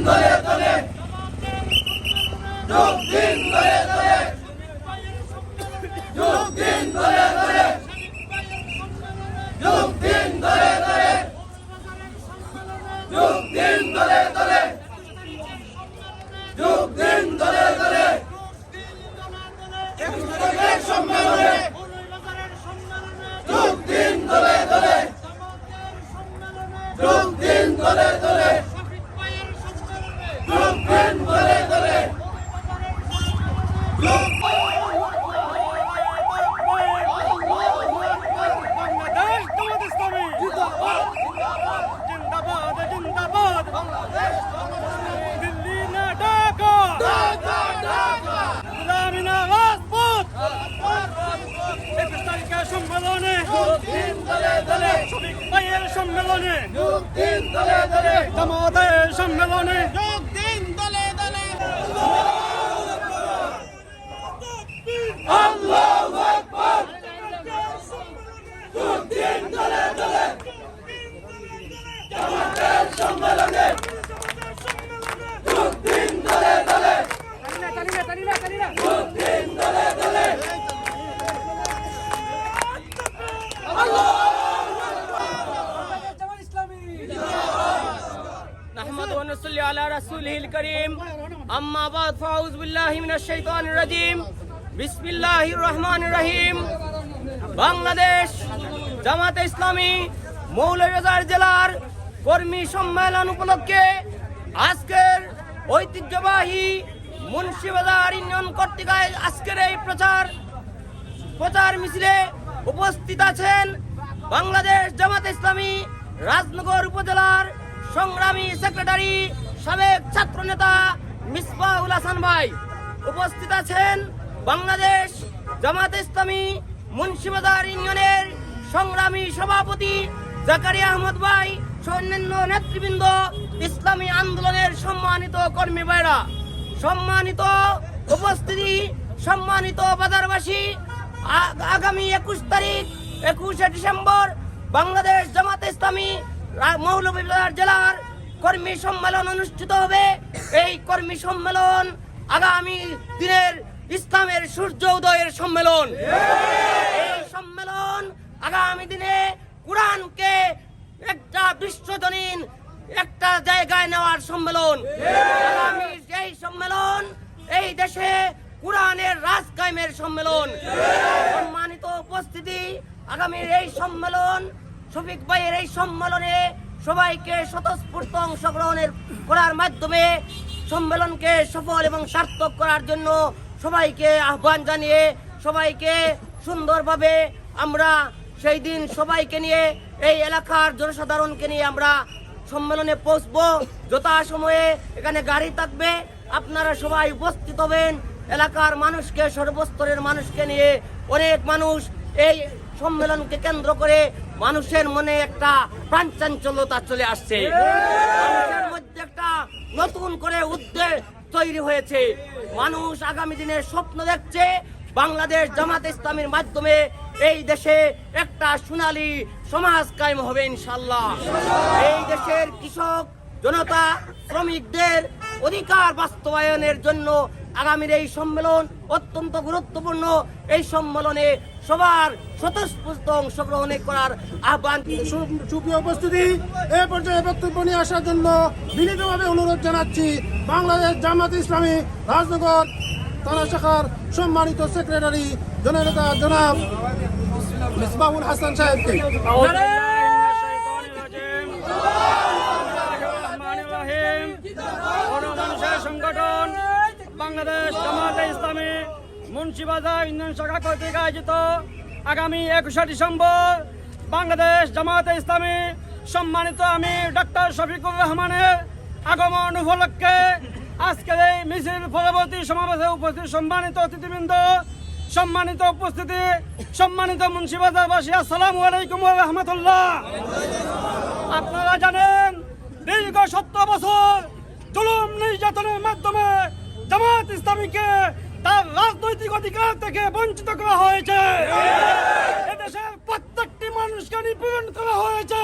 দলে দলে যোগ দিন দলে দলে যোগ দিন দলে দলে যোগ দিন দলে দলে যোগ দিন দলে দলে যোগ দিন দলে দলে সম্মেলনে যোগ দিন দলে দলে যোগ দিন দলে দলে যোগ দিন দলে দলে সম্মেলনে যোগ দিন দলে দলে জামাতের সম্মেলনে যোগ দিন দলে দলে আল্লাহু আকবার যোগ দিন দলে দলে জামাতের সম্মেলনে যোগ দিন দলে দলে যোগ দিন দলে দলে نحمد ونصلي على رسوله الكريم أما بعد فأعوذ بالله من الشيطان الرجيم بسم الله الرحمن الرحيم বাংলাদেশ জামাতে ইসলামী মৌলভীবাজার জেলার কর্মী সম্মেলন উপলক্ষে আজকের ঐতিহ্যবাহী মুন্সিবাজার ইউনিয়ন কর্তৃক আজকের এই প্রচার মিছিলে উপস্থিত আছেন বাংলাদেশ জামাতে ইসলামী রাজনগর উপজেলার সংগ্রামী সেক্রেটারি সাবেক ছাত্র নেতা মিসবাহুল হাসান ভাই, উপস্থিত আছেন বাংলাদেশ জামাতে ইসলামী মুন্সিবাজার ইউনিয়নের সংগ্রামী সভাপতি জাকারিয়া আহমদ ভাই, অন্যান্য নেতৃবৃন্দ, ইসলামী আন্দোলনের সম্মানিত কর্মী ভাইরা, সম্মানিত উপস্থিতি, সম্মানিত বাজারবাসী, আগামী 21 ডিসেম্বর বাংলাদেশ জামাতে ইসলামী মৌলভীবাজার জেলার কর্মী সম্মেলন অনুষ্ঠিত হবে। এই কর্মী সম্মেলন আগামী দিনের ইসলামের সূর্য উদয়ের সম্মেলন। এই সম্মেলন আগামী দিনে কোরআনকে একটা বিশ্বজনীন একটা জায়গায় নেওয়ার সম্মেলন। আগামী এই সম্মেলন এই দেশে কোরআনের রাজ কায়েমের সম্মেলন। সম্মানিত উপস্থিতি, আগামীর এই সম্মেলন শফিক ভাইয়ের এই সম্মেলনে সবাইকে স্বতঃস্ফূর্ত অংশগ্রহণের করার মাধ্যমে সম্মেলনকে সফল এবং সার্থক করার জন্য সবাইকে আহ্বান জানিয়ে সবাইকে সুন্দরভাবে আমরা সেই দিন সবাইকে নিয়ে এই এলাকার জনসাধারণকে নিয়ে আমরা সম্মেলনে পৌঁছবো। যথাসময়ে এখানে গাড়ি থাকবে, আপনারা সবাই উপস্থিত হবেন। এলাকার মানুষকে, সর্বস্তরের মানুষকে নিয়ে অনেক মানুষ এই সম্মেলনকে কেন্দ্র করে মানুষের মনে একটা প্রাণচাঞ্চল্যতা চলে আসছে। মানুষের মধ্যে একটা নতুন করে উদ্বেগ তৈরি হয়েছে। মানুষ আগামী দিনে স্বপ্ন দেখছে বাংলাদেশ জামাতে ইসলামীর মাধ্যমে এই দেশে একটা সোনালী সমাজ কায়েম হবে ইনশাআল্লাহ। এই দেশের কৃষক জনতা, শ্রমিকদের অধিকার বাস্তবায়নের জন্য আগামীর এই সম্মেলন অত্যন্ত গুরুত্বপূর্ণ। এই সম্মেলনে সবার স্বতঃস্ফূর্ত অংশগ্রহণ করার আহ্বান। সুপ্রিয় উপস্থিতি, এ পর্যায়ে বক্তব্য নিয়ে আসার জন্য বিনীতভাবে অনুরোধ জানাচ্ছি বাংলাদেশ জামাতে ইসলামী রাজনগর থানা শাখার সম্মানিত সেক্রেটারি জননেতা জনাব মিসবাহুল হাসান সাহেবকে। সংগঠন বাংলাদেশ জামাতে ইসলামী মুন্সিবাজার ইউনিয়ন শাখা কর্তৃক আয়োজিত আগামী 21 ডিসেম্বর বাংলাদেশ জামাতে ইসলামী সম্মানিত আমির ডক্টর শফিকুর রহমানের আগমন উপলক্ষে আজকের এই মিছিল পরবর্তী সমাবেশে উপস্থিত সম্মানিত অতিথিবৃন্দ, সম্মানিত উপস্থিতি, সম্মানিত মুন্সিবাজারবাসী, আসসালামু আলাইকুম ওয়া রাহমাতুল্লাহ। আপনারা জানেন দীর্ঘ 70 বছর জুলুম নির্যাতনের মাধ্যমে জামাত ইসলামীকে তার রাজনৈতিক অধিকার থেকে বঞ্চিত করা হয়েছে। এদেশের প্রত্যেকটি মানুষকে নিপীড়ন করা হয়েছে।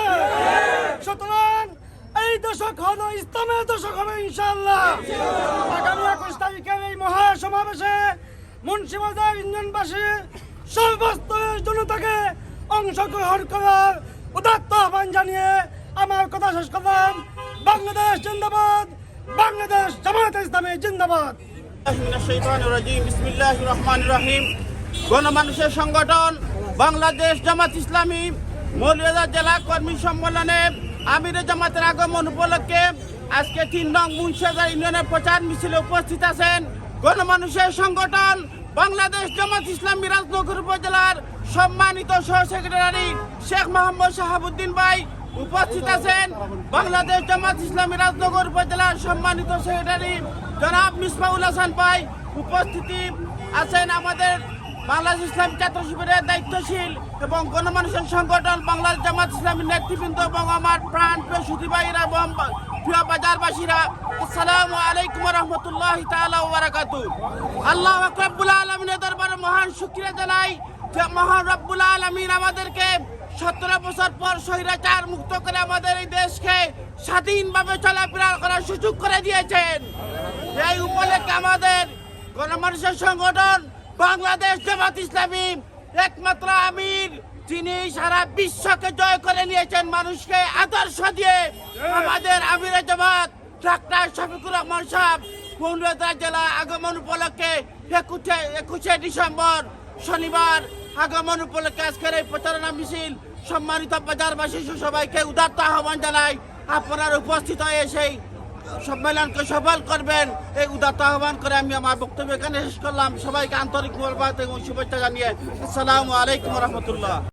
সুতরাং এই এই দশক হলো ইসলামের দশক হবে ইনশাআল্লাহ। আগামী 21 তারিখের এই মহাসমাবেশে মুন্সিবাজার ইউনিয়নবাসী সর্বস্তরের জনতাকে অংশগ্রহণ করার উদাত্ত আহ্বান জানিয়ে আমার কথা শেষ করলাম। বাংলাদেশ জিন্দাবাদ, বাংলাদেশ জামায়াতে ইসলামী জিন্দাবাদ। বিসমিল্লাহির রহমানির রহিম। গণমানুষের সংগঠন বাংলাদেশ জামাত ইসলামী মৌলভীবাজার জেলা কর্মী সম্মেলনে আমিরে জামাতের আগমন উপলক্ষে আজকে 3 নং মুন্সিবাজার ইউনিয়নের প্রচার মিছিলে উপস্থিত আছেন গণমানুষের সংগঠন বাংলাদেশ জামাত ইসলামী রাজনগর উপজেলার সম্মানিত সহ সেক্রেটারি শেখ মোহাম্মদ শাহাবুদ্দিন ভাই উপস্থিত আছেন বাংলাদেশ জামাত ইসলামী রাজনগর উপজেলার সম্মানিত সেক্রেটারি জনাব মিসবাউল হাসান ভাই উপস্থিতি আছেন আমাদের বাংলাদেশ ইসলাম ছাত্র শিবিরের দায়িত্বশীল এবং গণমানুষের সংগঠন বাংলাদেশ জামাত ইসলামী নেতৃবৃন্দ এবং আমার প্রাণ প্রিয় সুধী ভাইরা এবং প্রিয় বাজারবাসীরা, আসসালামু আলাইকুম রহমতুল্লাহি তাআলা ওয়া বারাকাতুহু। আল্লাহ রাব্বুল আলামিনের দরবারে মহান শুকরিয়া জানাই যে মহান রব্বুল আলামিন আমাদেরকে 17 বছর পর স্বৈরাচার মুক্ত করে আমাদের এই দেশকে স্বাধীনভাবে চলাফেরা করার সুযোগ করে দিয়েছেন। এই উপলক্ষে আমাদের গণমানুষের সংগঠন বাংলাদেশ জামাত ইসলামী একমাত্র আমির যিনি সারা বিশ্বকে জয় করে নিয়েছেন মানুষকে আদর্শ দিয়ে, আমাদের আমিরে জামাত ডাক্তার শফিকুর রহমান সাহেব মৌলভীবাজার জেলা আগমন উপলক্ষে 21 ডিসেম্বর শনিবার আগমন উপলক্ষে আজকের এই প্রচারণা মিছিল সম্মানিত বাজারবাসী সবাইকে উদাত্ত আহ্বান জানাই আপনারা উপস্থিত হয়ে সেই সম্মেলনকে সফল করবেন এই উদাত্ত আহ্বান করে আমি আমার বক্তব্য এখানে শেষ করলাম। সবাইকে আন্তরিক মোবারকবাদ এবং শুভেচ্ছা জানিয়ে আসসালামু আলাইকুম রহমতুল্লাহ।